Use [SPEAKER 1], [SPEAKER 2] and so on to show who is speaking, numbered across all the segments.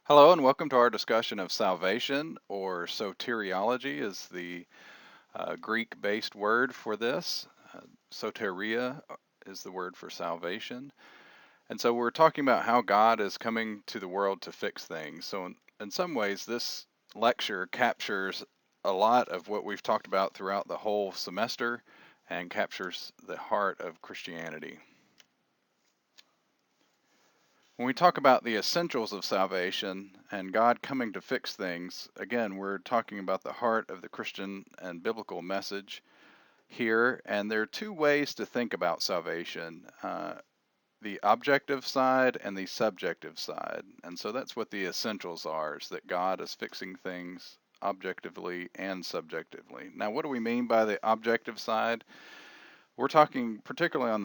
[SPEAKER 1] Hello, and welcome to our discussion of salvation, or soteriology is the Greek-based word for this. Soteria is the word for salvation. And so we're talking about how God is coming to the world to fix things. So in some ways, this lecture captures a lot of what we've talked about throughout the whole semester and captures the heart of Christianity. When we talk about the essentials of salvation and God coming to fix things, again, we're talking about the heart of the Christian and biblical message here. And there are two ways to think about salvation, the objective side and the subjective side. And so that's what the essentials are, is that God is fixing things objectively and subjectively. Now, what do we mean by the objective side? We're talking particularly on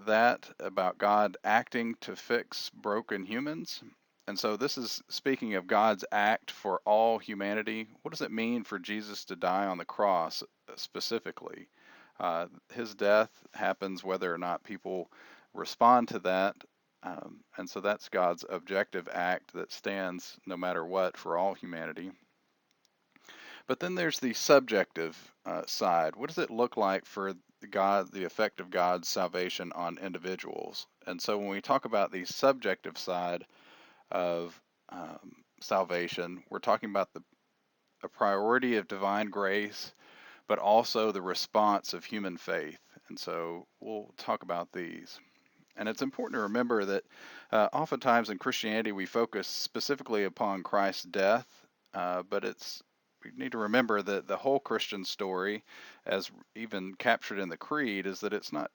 [SPEAKER 1] that about God acting to fix broken humans. And so this is speaking of God's act for all humanity. What does it mean for Jesus to die on the cross specifically? His death happens whether or not people respond to that. And so that's God's objective act that stands no matter what for all humanity. But then there's the subjective side. What does it look like for God, the effect of God's salvation on individuals? And so when we talk about the subjective side of salvation, we're talking about a priority of divine grace, but also the response of human faith. And so we'll talk about these. And it's important to remember that oftentimes in Christianity we focus specifically upon Christ's death, but we need to remember that the whole Christian story, as even captured in the Creed, is that it's not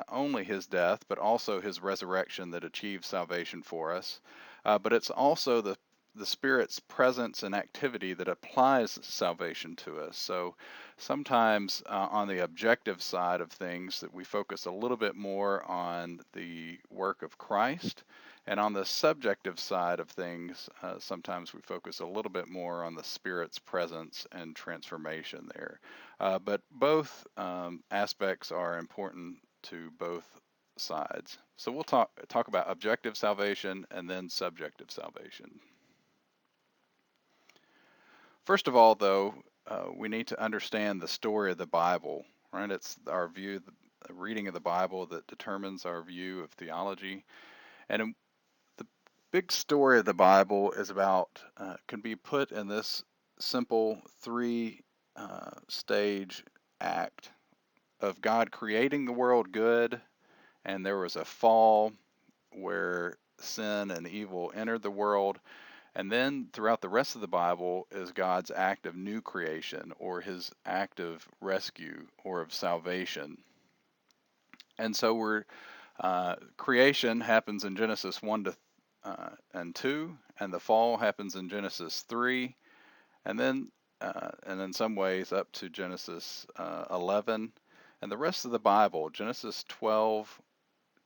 [SPEAKER 1] only his death, but also his resurrection that achieves salvation for us. But it's also the Spirit's presence and activity that applies salvation to us. So sometimes on the objective side of things that we focus a little bit more on the work of Christ, and on the subjective side of things, sometimes we focus a little bit more on the Spirit's presence and transformation there. But both aspects are important to both sides. So we'll talk about objective salvation and then subjective salvation. First of all, though, we need to understand the story of the Bible, right? It's our view, the reading of the Bible that determines our view of theology. And the big story of the Bible is about, can be put in this simple three stage act of God creating the world good, and there was a fall where sin and evil entered the world. And then throughout the rest of the Bible is God's act of new creation, or his act of rescue or of salvation. And so creation happens in Genesis 1 to and 2, and the fall happens in Genesis 3, and then and in some ways up to Genesis 11. And the rest of the Bible, Genesis 12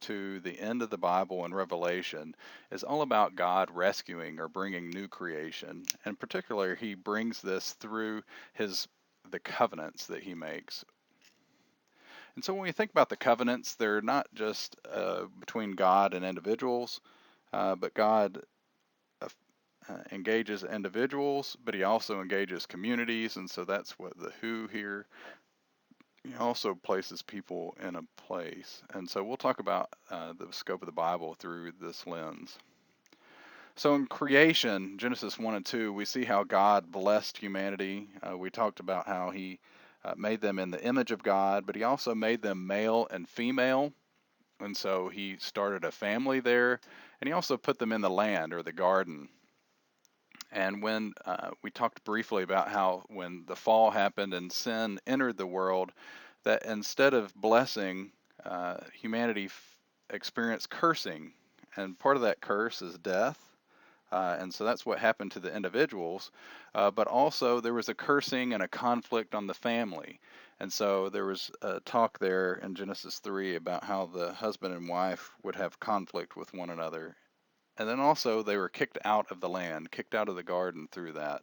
[SPEAKER 1] to the end of the Bible and Revelation, is all about God rescuing or bringing new creation. And particularly, he brings this through the covenants that he makes. And so when we think about the covenants, they're not just between God and individuals, but God engages individuals, but he also engages communities. And so that's what the who here. He also places people in a place. And so we'll talk about the scope of the Bible through this lens. So in creation, Genesis 1 and 2, we see how God blessed humanity. We talked about how he made them in the image of God, but he also made them male and female. And so he started a family there, and he also put them in the land or the garden. And when we talked briefly about how when the fall happened and sin entered the world, that instead of blessing, humanity experienced cursing. And part of that curse is death. And so that's what happened to the individuals. But also, there was a cursing and a conflict on the family. And so there was a talk there in Genesis 3 about how the husband and wife would have conflict with one another. And then also, they were kicked out of the land, kicked out of the garden through that.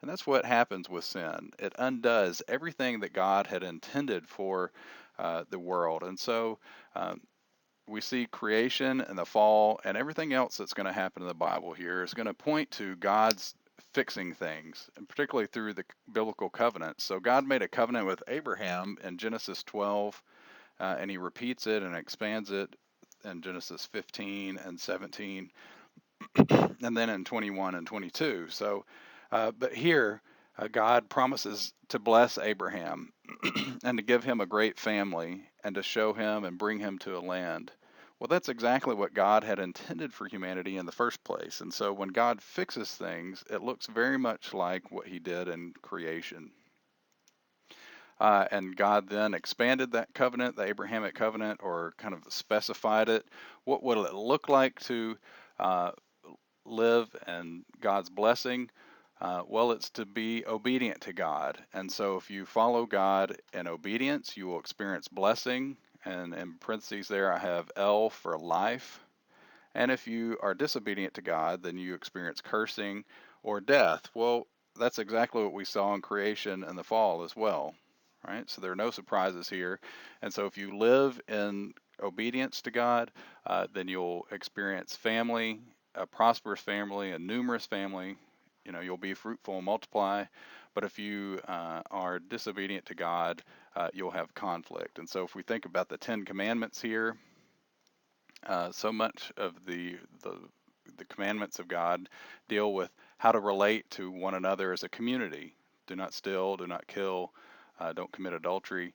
[SPEAKER 1] And that's what happens with sin. It undoes everything that God had intended for the world. And so, um, we see creation and the fall and everything else that's going to happen in the Bible here is going to point to God's fixing things, and particularly through the biblical covenant. So God made a covenant with Abraham in Genesis 12, and he repeats it and expands it in Genesis 15 and 17, and then in 21 and 22. So, but here, God promises to bless Abraham and to give him a great family and to show him and bring him to a land. Well, that's exactly what God had intended for humanity in the first place. And so when God fixes things, it looks very much like what he did in creation. And God then expanded that covenant, the Abrahamic covenant, or kind of specified it. What will it look like to uh, live and God's blessing? Well, it's to be obedient to God. And so if you follow God in obedience, you will experience blessing. And in parentheses there, I have L for life. And if you are disobedient to God, then you experience cursing or death. Well, that's exactly what we saw in creation and the fall as well, right? So there are no surprises here. And so if you live in obedience to God, then you'll experience family, a prosperous family, a numerous family. You know, you'll be fruitful and multiply. But if you are disobedient to God, you'll have conflict. And so if we think about the Ten Commandments here, so much of the commandments of God deal with how to relate to one another as a community. Do not steal, do not kill, don't commit adultery.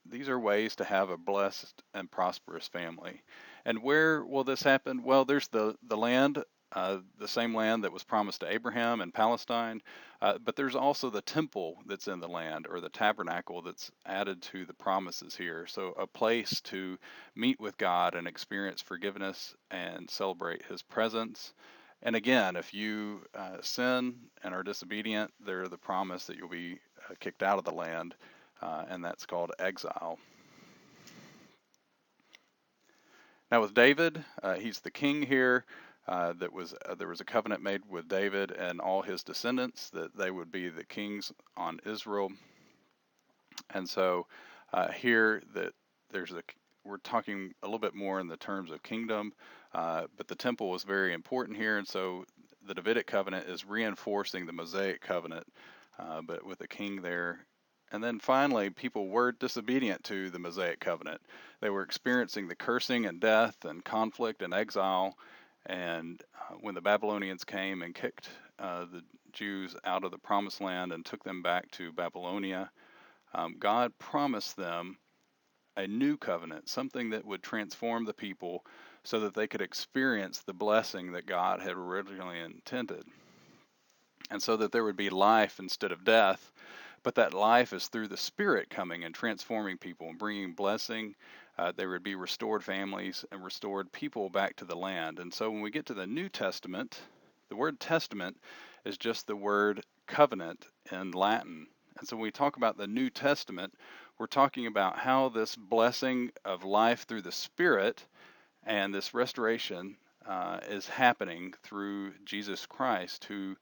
[SPEAKER 1] These are ways to have a blessed and prosperous family. And where will this happen? Well, there's the land, the same land that was promised to Abraham in Palestine, but there's also the temple that's in the land, or the tabernacle that's added to the promises here. So a place to meet with God and experience forgiveness and celebrate his presence. And again, if you sin and are disobedient, there's the promise that you'll be kicked out of the land, and that's called exile. Now with David, he's the king here. There was a covenant made with David and all his descendants that they would be the kings on Israel. And so here that there's a we're talking a little bit more in the terms of kingdom, but the temple was very important here, and so the Davidic covenant is reinforcing the Mosaic covenant, but with a king there. And then finally, people were disobedient to the Mosaic covenant. They were experiencing the cursing and death and conflict and exile. And when the Babylonians came and kicked the Jews out of the promised land and took them back to Babylonia, God promised them a new covenant, something that would transform the people so that they could experience the blessing that God had originally intended. And so that there would be life instead of death, but that life is through the Spirit coming and transforming people and bringing blessing. There would be restored families and restored people back to the land. And so when we get to the New Testament, the word testament is just the word covenant in Latin. And so when we talk about the New Testament, we're talking about how this blessing of life through the Spirit and this restoration is happening through Jesus Christ, who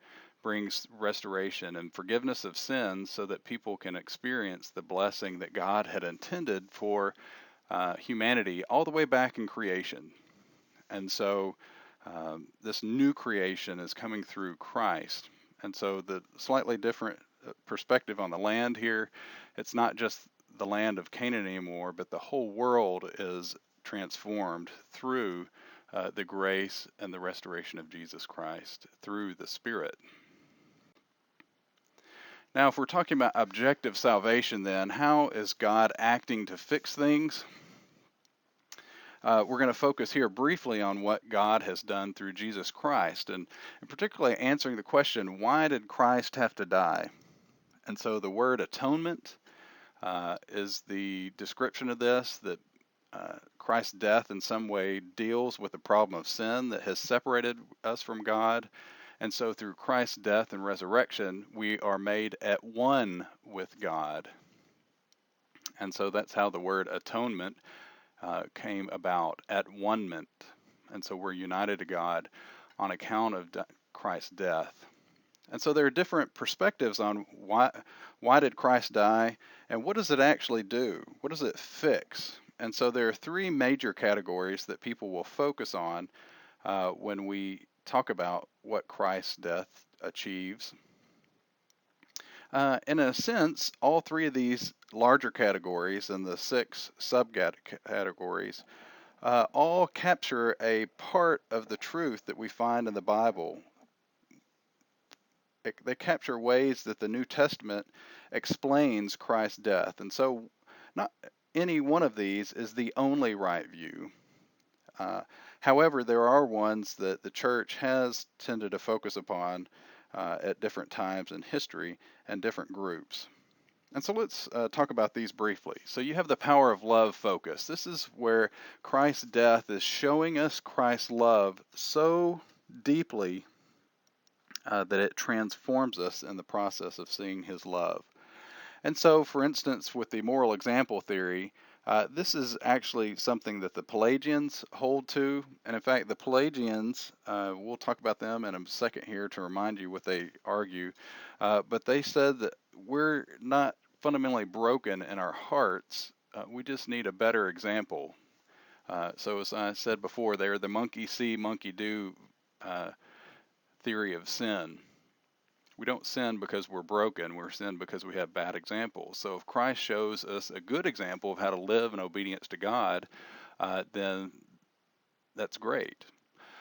[SPEAKER 1] brings restoration and forgiveness of sins so that people can experience the blessing that God had intended for humanity all the way back in creation. And so this new creation is coming through Christ. And so the slightly different perspective on the land here, it's not just the land of Canaan anymore, but the whole world is transformed through the grace and the restoration of Jesus Christ through the Spirit. Now, if we're talking about objective salvation, then how is God acting to fix things? We're going to focus here briefly on what God has done through Jesus Christ, and particularly answering the question, why did Christ have to die? And so the word atonement is the description of this, that Christ's death in some way deals with the problem of sin that has separated us from God. And so through Christ's death and resurrection, we are made at one with God. And so that's how the word atonement came about, at one-ment. And so we're united to God on account of Christ's death. And so there are different perspectives on why did Christ die, and what does it actually do? What does it fix? And so there are three major categories that people will focus on when we talk about what Christ's death achieves. In a sense, all three of these larger categories and the six subcategories all capture a part of the truth that we find in the Bible. They capture ways that the New Testament explains Christ's death. And so, not any one of these is the only right view. Uh, However, there are ones that the church has tended to focus upon at different times in history and different groups. And so let's talk about these briefly. So you have the power of love focus. This is where Christ's death is showing us Christ's love so deeply that it transforms us in the process of seeing his love. And so, for instance, with the moral example theory, this is actually something that the Pelagians hold to. And in fact, the Pelagians, we'll talk about them in a second here to remind you what they argue, but they said that we're not fundamentally broken in our hearts. We just need a better example. So, as I said before, they're the monkey see, monkey do theory of sin. We don't sin because we're broken. We're sin because we have bad examples. So if Christ shows us a good example of how to live in obedience to God, then that's great.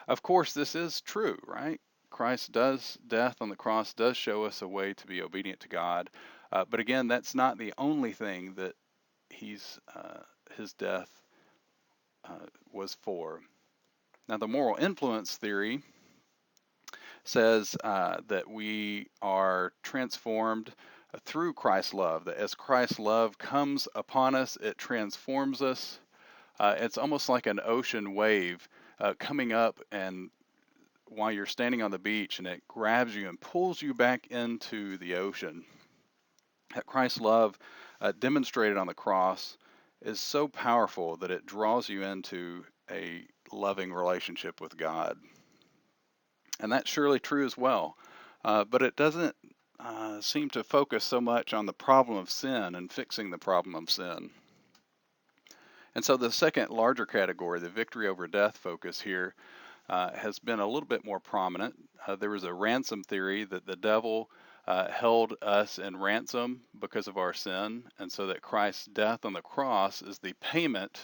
[SPEAKER 1] Of course, this is true, right? Christ's death on the cross does show us a way to be obedient to God. But again, that's not the only thing that his death was for. Now, the moral influence theory says that we are transformed through Christ's love, that as Christ's love comes upon us, it transforms us. It's almost like an ocean wave coming up, and while you're standing on the beach, and it grabs you and pulls you back into the ocean. That Christ's love demonstrated on the cross is so powerful that it draws you into a loving relationship with God. And that's surely true as well. But it doesn't seem to focus so much on the problem of sin and fixing the problem of sin. And so the second larger category, the victory over death focus here, has been a little bit more prominent. There was a ransom theory that the devil held us in ransom because of our sin, and so that Christ's death on the cross is the payment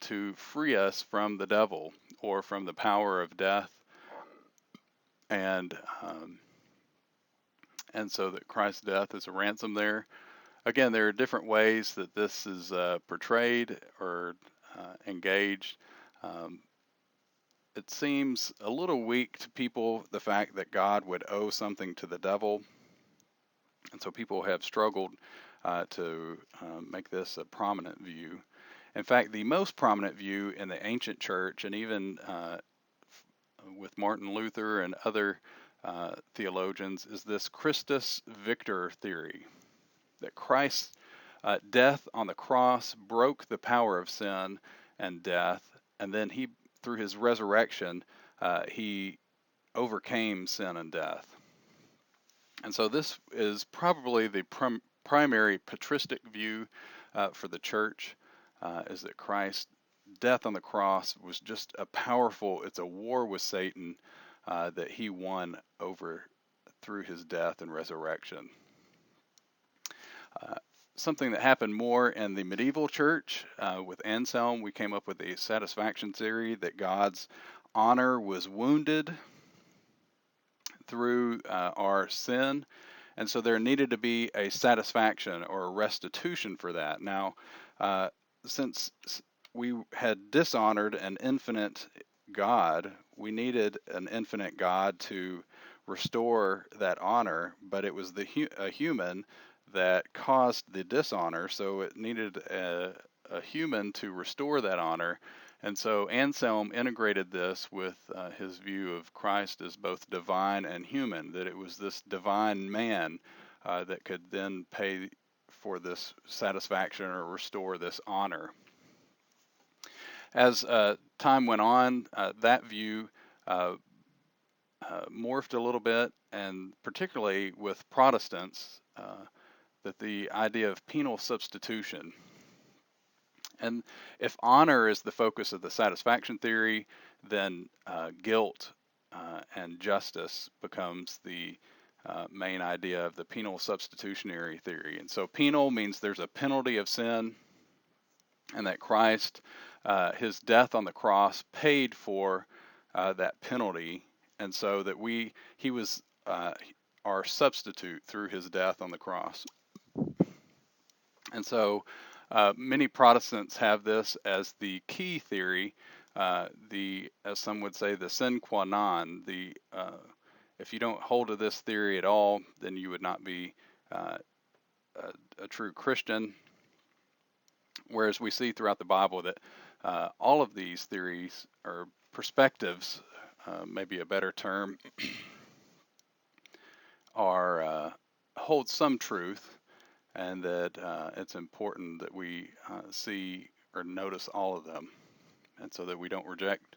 [SPEAKER 1] to free us from the devil or from the power of death, and so that Christ's death is a ransom there. Again, there are different ways that this is portrayed or engaged. Um, it seems a little weak to people, the fact that God would owe something to the devil. And so people have struggled to make this a prominent view. In fact, the most prominent view in the ancient church, and even with Martin Luther and other theologians, is this Christus Victor theory, that Christ's death on the cross broke the power of sin and death, and then he, through his resurrection, he overcame sin and death. And so this is probably the primary patristic view for the church, is that Christ's death on the cross was just it's a war with Satan that he won over through his death and resurrection. Something that happened more in the medieval church with Anselm, we came up with a satisfaction theory that God's honor was wounded through our sin, and so there needed to be a satisfaction or a restitution for that. Now, since we had dishonored an infinite God, we needed an infinite God to restore that honor, but it was a human that caused the dishonor, so it needed a human to restore that honor. And so Anselm integrated this with his view of Christ as both divine and human, that it was this divine man that could then pay for this satisfaction or restore this honor. As time went on, that view morphed a little bit, and particularly with Protestants, that the idea of penal substitution. And if honor is the focus of the satisfaction theory, then guilt and justice becomes the main idea of the penal substitutionary theory. And so penal means there's a penalty of sin, and that Christ, his death on the cross, paid for that penalty, and so that he was our substitute through his death on the cross. And so many Protestants have this as the key theory, as some would say, the sine qua non. If you don't hold to this theory at all, then you would not be a true Christian. Whereas we see throughout the Bible that all of these theories or perspectives, maybe a better term, are hold some truth, and that it's important that we see or notice all of them, and so that we don't reject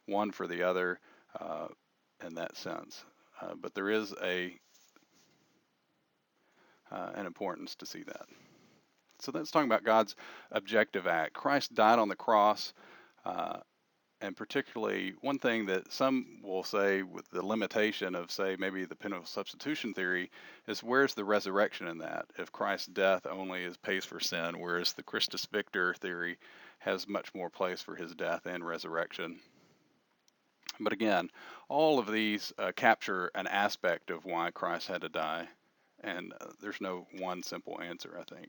[SPEAKER 1] one for the other in that sense. But there is an importance to see that. So that's talking about God's objective act. Christ died on the cross, and particularly one thing that some will say with the limitation of, say, maybe the penal substitution theory, is where's the resurrection in that? If Christ's death only pays for sin, whereas the Christus Victor theory has much more place for his death and resurrection. But again, all of these capture an aspect of why Christ had to die, and there's no one simple answer, I think.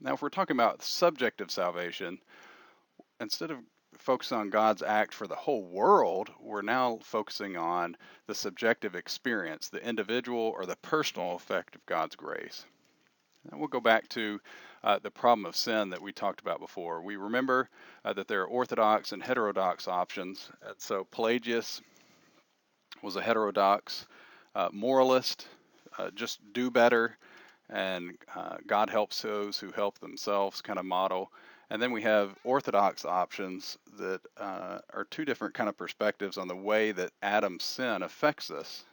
[SPEAKER 1] Now, if we're talking about subjective salvation, instead of focusing on God's act for the whole world, we're now focusing on the subjective experience, the individual or the personal effect of God's grace. And we'll go back to the problem of sin that we talked about before. We remember that there are orthodox and heterodox options. And so Pelagius was a heterodox moralist, just do better, and God helps those who help themselves kind of model. And then we have orthodox options that are two different kind of perspectives on the way that Adam's sin affects us.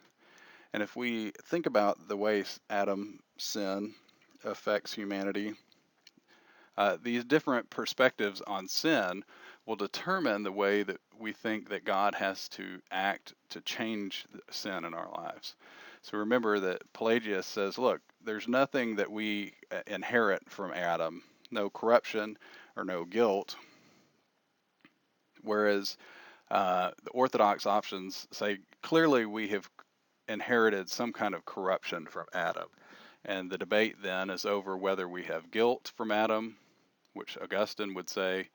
[SPEAKER 1] And if we think about the way Adam's sin affects humanity, these different perspectives on sin will determine the way that we think that God has to act to change sin in our lives. So remember that Pelagius says, look, there's nothing that we inherit from Adam, no corruption or no guilt, whereas the orthodox options say clearly we have inherited some kind of corruption from Adam. And the debate then is over whether we have guilt from Adam, which Augustine would say,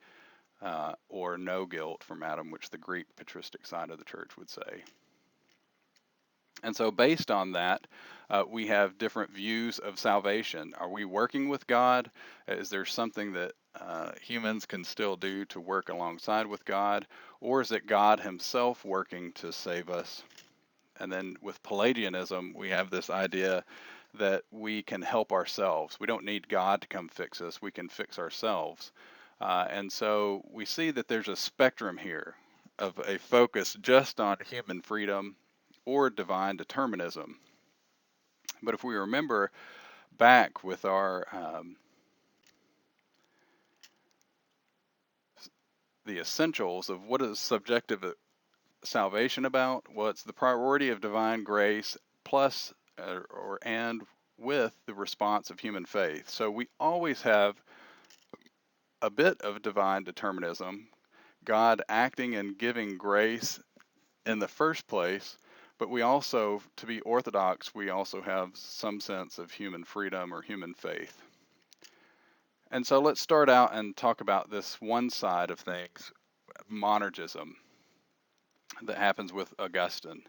[SPEAKER 1] or no guilt from Adam, which the Greek patristic side of the church would say. And so based on that, we have different views of salvation. Are we working with God? Is there something that humans can still do to work alongside with God? Or is it God himself working to save us? And then with Pelagianism, we have this idea that we can help ourselves. We don't need God to come fix us. We can fix ourselves. And so we see that there's a spectrum here of a focus just on human freedom or divine determinism. But if we remember back with our the essentials of what is subjective salvation about, well, it's the priority of divine grace plus and with the response of human faith. So we always have a bit of divine determinism, God acting and giving grace in the first place, but we also, to be orthodox, we also have some sense of human freedom or human faith. And so let's start out and talk about this one side of things, monergism, that happens with Augustine,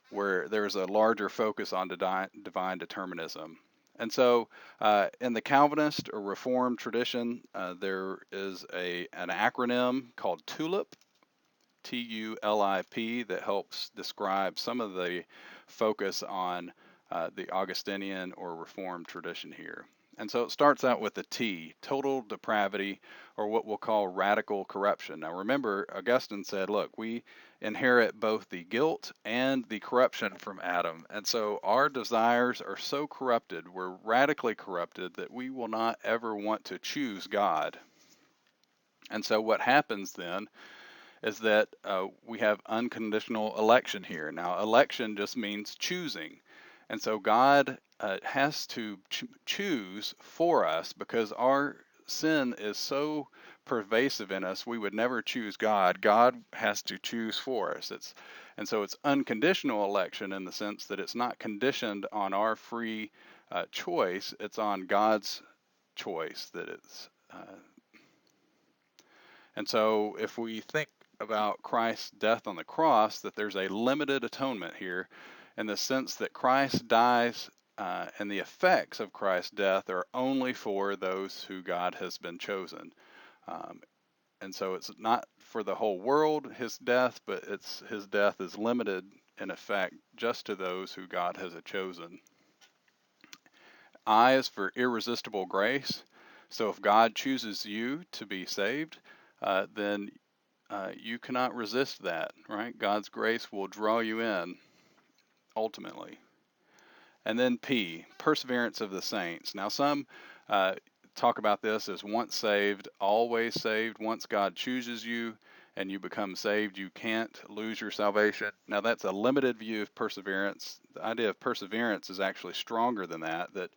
[SPEAKER 1] where there's a larger focus on divine determinism. And so in the Calvinist or Reformed tradition, there is an acronym called TULIP, TULIP, that helps describe some of the focus on the Augustinian or Reformed tradition here. And so it starts out with a T, total depravity, or what we'll call radical corruption. Now remember, Augustine said, look, we inherit both the guilt and the corruption from Adam. And so our desires are so corrupted, we're radically corrupted, that we will not ever want to choose God. And so what happens then is that we have unconditional election here. Now, election just means choosing. And so God has to choose for us because our sin is so pervasive in us, we would never choose God. God has to choose for us. And so it's unconditional election in the sense that it's not conditioned on our free choice, it's on God's choice that it's. And so if we think about Christ's death on the cross, that there's a limited atonement here in the sense that Christ dies and the effects of Christ's death are only for those who God has been chosen. Um, and so it's not for the whole world, his death, but his death is limited in effect just to those who God has chosen. I is for irresistible grace. So if God chooses you to be saved, then you cannot resist that, right? God's grace will draw you in ultimately. And then P, perseverance of the saints. Now, some talk about this as once saved, always saved. Once God chooses you and you become saved, you can't lose your salvation. Now, that's a limited view of perseverance. The idea of perseverance is actually stronger than that, that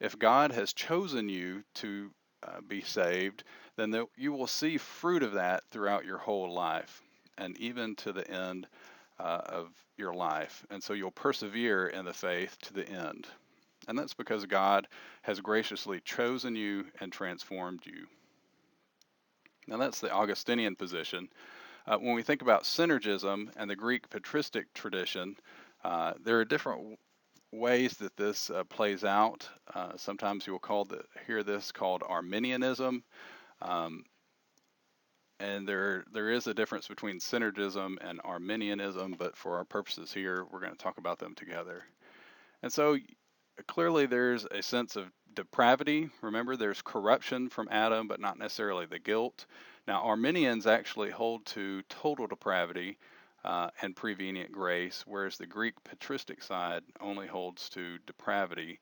[SPEAKER 1] if God has chosen you to be saved, then you will see fruit of that throughout your whole life and even to the end of your life. And so you'll persevere in the faith to the end. And that's because God has graciously chosen you and transformed you. Now, that's the Augustinian position. When we think about synergism and the Greek patristic tradition, there are different ways that this plays out. Sometimes you'll hear this called Arminianism. Um, and there is a difference between synergism and Arminianism, but for our purposes here, we're going to talk about them together. And so clearly there's a sense of depravity. Remember, there's corruption from Adam, but not necessarily the guilt. Now, Arminians actually hold to total depravity and prevenient grace, whereas the Greek patristic side only holds to depravity,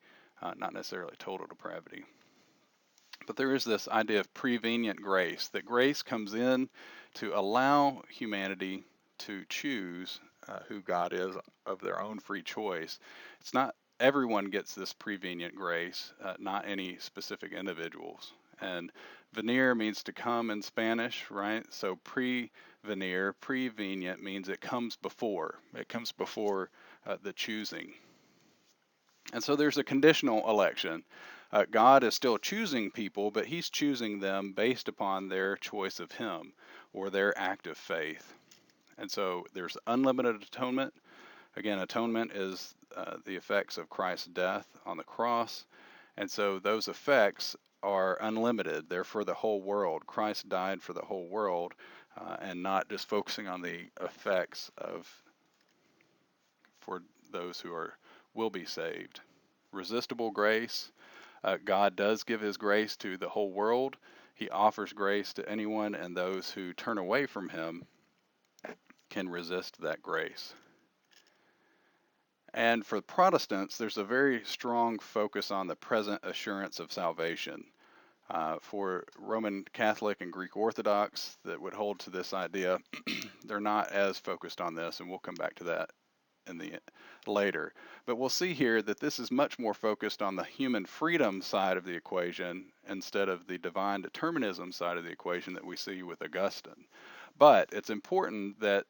[SPEAKER 1] not necessarily total depravity. But there is this idea of prevenient grace, that grace comes in to allow humanity to choose who God is of their own free choice. It's not everyone gets this prevenient grace, not any specific individuals. And venir means to come in Spanish, right? So prevenir, prevenient means it comes before. It comes before the choosing. And so there's a conditional election. God is still choosing people, but he's choosing them based upon their choice of him or their act of faith. And so there's unlimited atonement. Again, atonement is the effects of Christ's death on the cross. And so those effects are unlimited. They're for the whole world. Christ died for the whole world and not just focusing on the effects for those who will be saved. Resistible grace. God does give his grace to the whole world. He offers grace to anyone, and those who turn away from him can resist that grace. And for Protestants, there's a very strong focus on the present assurance of salvation. For Roman Catholic and Greek Orthodox that would hold to this idea, they're not as focused on this, and we'll come back to that later. But we'll see here that this is much more focused on the human freedom side of the equation instead of the divine determinism side of the equation that we see with Augustine. But it's important that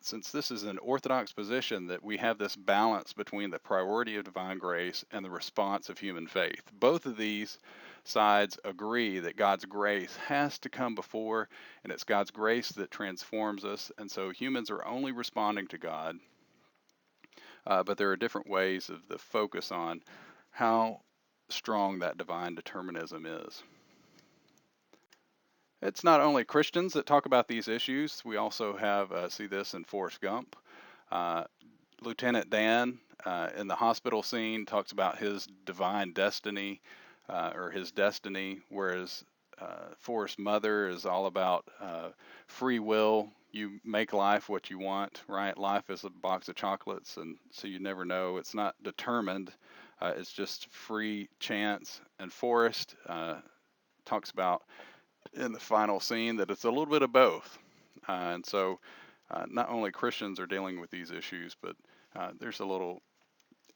[SPEAKER 1] since this is an orthodox position, that we have this balance between the priority of divine grace and the response of human faith. Both of these sides agree that God's grace has to come before, and it's God's grace that transforms us. And so humans are only responding to God. But there are different ways of the focus on how strong that divine determinism is. It's not only Christians that talk about these issues. We also see this in Forrest Gump. Lieutenant Dan in the hospital scene talks about his divine destiny. or his destiny, whereas Forrest Mother is all about free will. You make life what you want, right? Life is a box of chocolates, and so you never know. It's not determined. It's just free chance. And Forrest talks about in the final scene that it's a little bit of both. And so not only Christians are dealing with these issues, but there's a little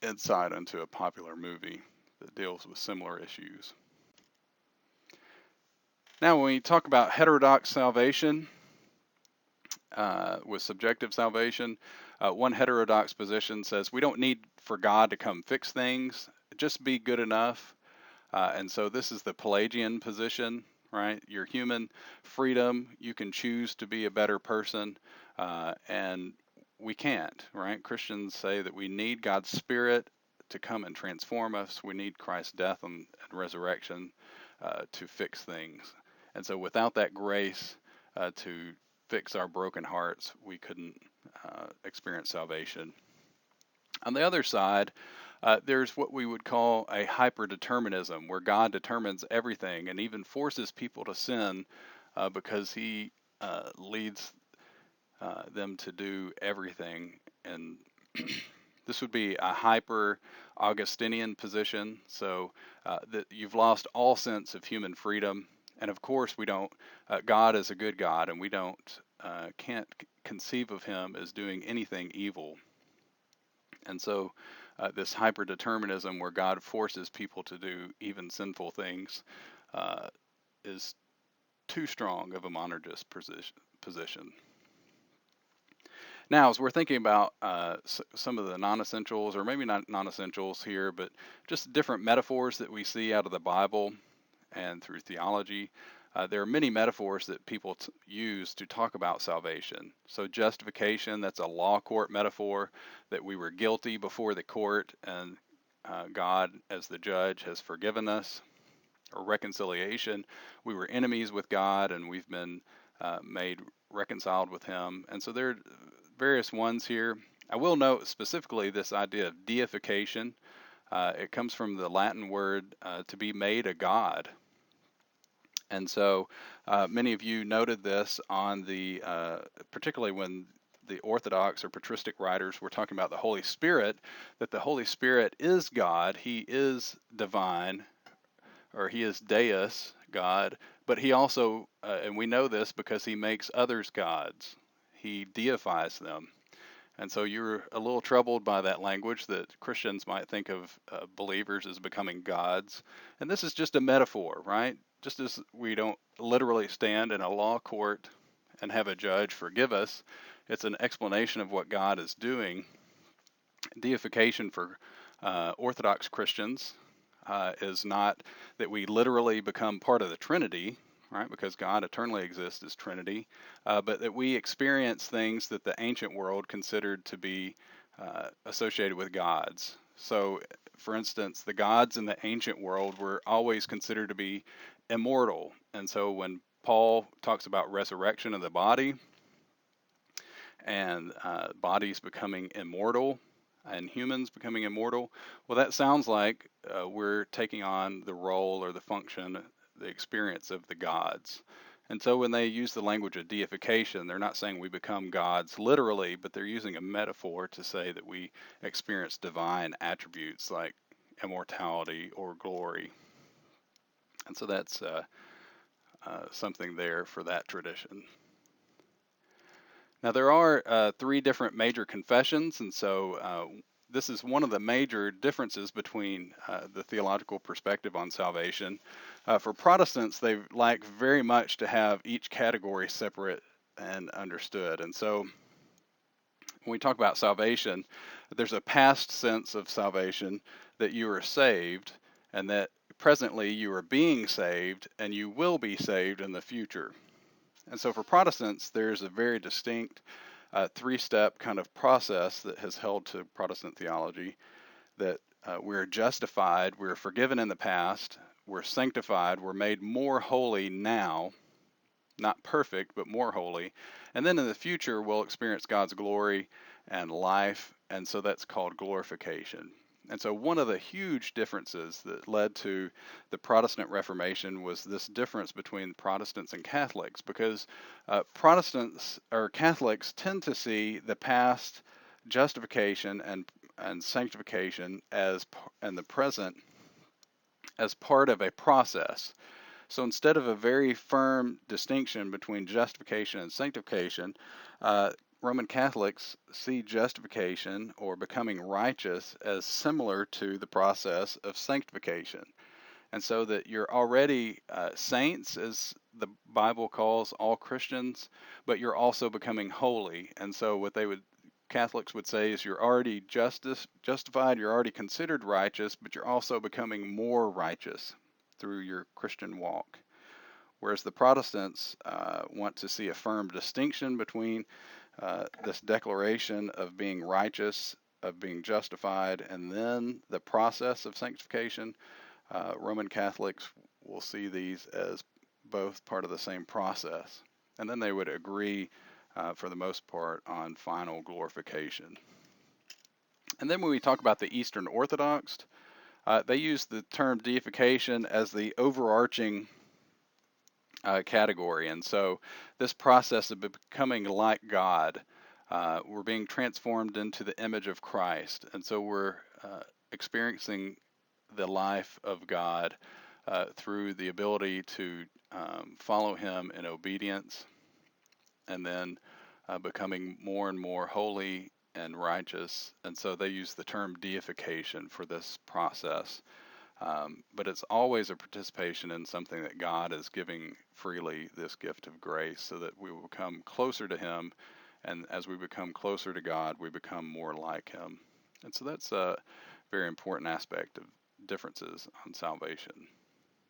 [SPEAKER 1] insight into a popular movie that deals with similar issues. Now, when we talk about heterodox salvation with subjective salvation, one heterodox position says we don't need for God to come fix things, just be good enough. And so this is the Pelagian position, right? Your human freedom, you can choose to be a better person, and we can't, right? Christians say that we need God's Spirit to come and transform us. We need Christ's death and resurrection to fix things. And so without that grace to fix our broken hearts, we couldn't experience salvation. On the other side, there's what we would call a hyperdeterminism, where God determines everything and even forces people to sin because He leads them to do everything. And this would be a hyper Augustinian position, so that you've lost all sense of human freedom. And of course, we don't. God is a good God, and we can't conceive of Him as doing anything evil. And so, this hyperdeterminism, where God forces people to do even sinful things, is too strong of a monergist position. Now, as we're thinking about some of the non-essentials, or maybe not non-essentials here, but just different metaphors that we see out of the Bible and through theology, there are many metaphors that people use to talk about salvation. So justification, that's a law court metaphor, that we were guilty before the court and God, as the judge, has forgiven us. Or reconciliation, we were enemies with God and we've been made reconciled with Him. And so there are various ones here. I will note specifically this idea of deification. It comes from the Latin word to be made a god. And so many of you noted this on the, particularly when the Orthodox or patristic writers were talking about the Holy Spirit, that the Holy Spirit is God, He is divine, or He is Deus, God, but He also, and we know this because He makes others gods. He deifies them. And so you're a little troubled by that language that Christians might think of believers as becoming gods. And this is just a metaphor, right? Just as we don't literally stand in a law court and have a judge forgive us, it's an explanation of what God is doing. Deification for Orthodox Christians is not that we literally become part of the Trinity, right? Because God eternally exists as Trinity, but that we experience things that the ancient world considered to be associated with gods. So, for instance, the gods in the ancient world were always considered to be immortal. And so when Paul talks about resurrection of the body and bodies becoming immortal, and humans becoming immortal, well, that sounds like we're taking on the role or the function, the experience of the gods. And so when they use the language of deification, they're not saying we become gods literally, but they're using a metaphor to say that we experience divine attributes like immortality or glory. And so that's something there for that tradition. Now, there are three different major confessions, and so this is one of the major differences between the theological perspective on salvation. For Protestants, they like very much to have each category separate and understood. And so when we talk about salvation, there's a past sense of salvation, that you are saved, and that presently you are being saved, and you will be saved in the future. And so for Protestants, there's a very distinct three-step kind of process that has held to Protestant theology, that we're justified, we're forgiven in the past, we're sanctified, we're made more holy now, not perfect, but more holy. And then in the future, we'll experience God's glory and life, and so that's called glorification. And so one of the huge differences that led to the Protestant Reformation was this difference between Protestants and Catholics, because Protestants or Catholics tend to see the past justification and sanctification and the present as part of a process. So instead of a very firm distinction between justification and sanctification, uh, Roman Catholics see justification or becoming righteous as similar to the process of sanctification. And so that you're already saints, as the Bible calls all Christians, but you're also becoming holy. And so what Catholics would say is you're already justified, you're already considered righteous, but you're also becoming more righteous through your Christian walk. Whereas the Protestants want to see a firm distinction between this declaration of being righteous, of being justified, and then the process of sanctification. Roman Catholics will see these as both part of the same process. And then they would agree, for the most part, on final glorification. And then when we talk about the Eastern Orthodox, they use the term deification as the overarching category. And so this process of becoming like God, we're being transformed into the image of Christ. And so we're experiencing the life of God through the ability to follow Him in obedience, and then becoming more and more holy and righteous. And so they use the term deification for this process. But it's always a participation in something that God is giving freely, this gift of grace, so that we will become closer to Him. And as we become closer to God, we become more like Him. And so that's a very important aspect of differences on salvation.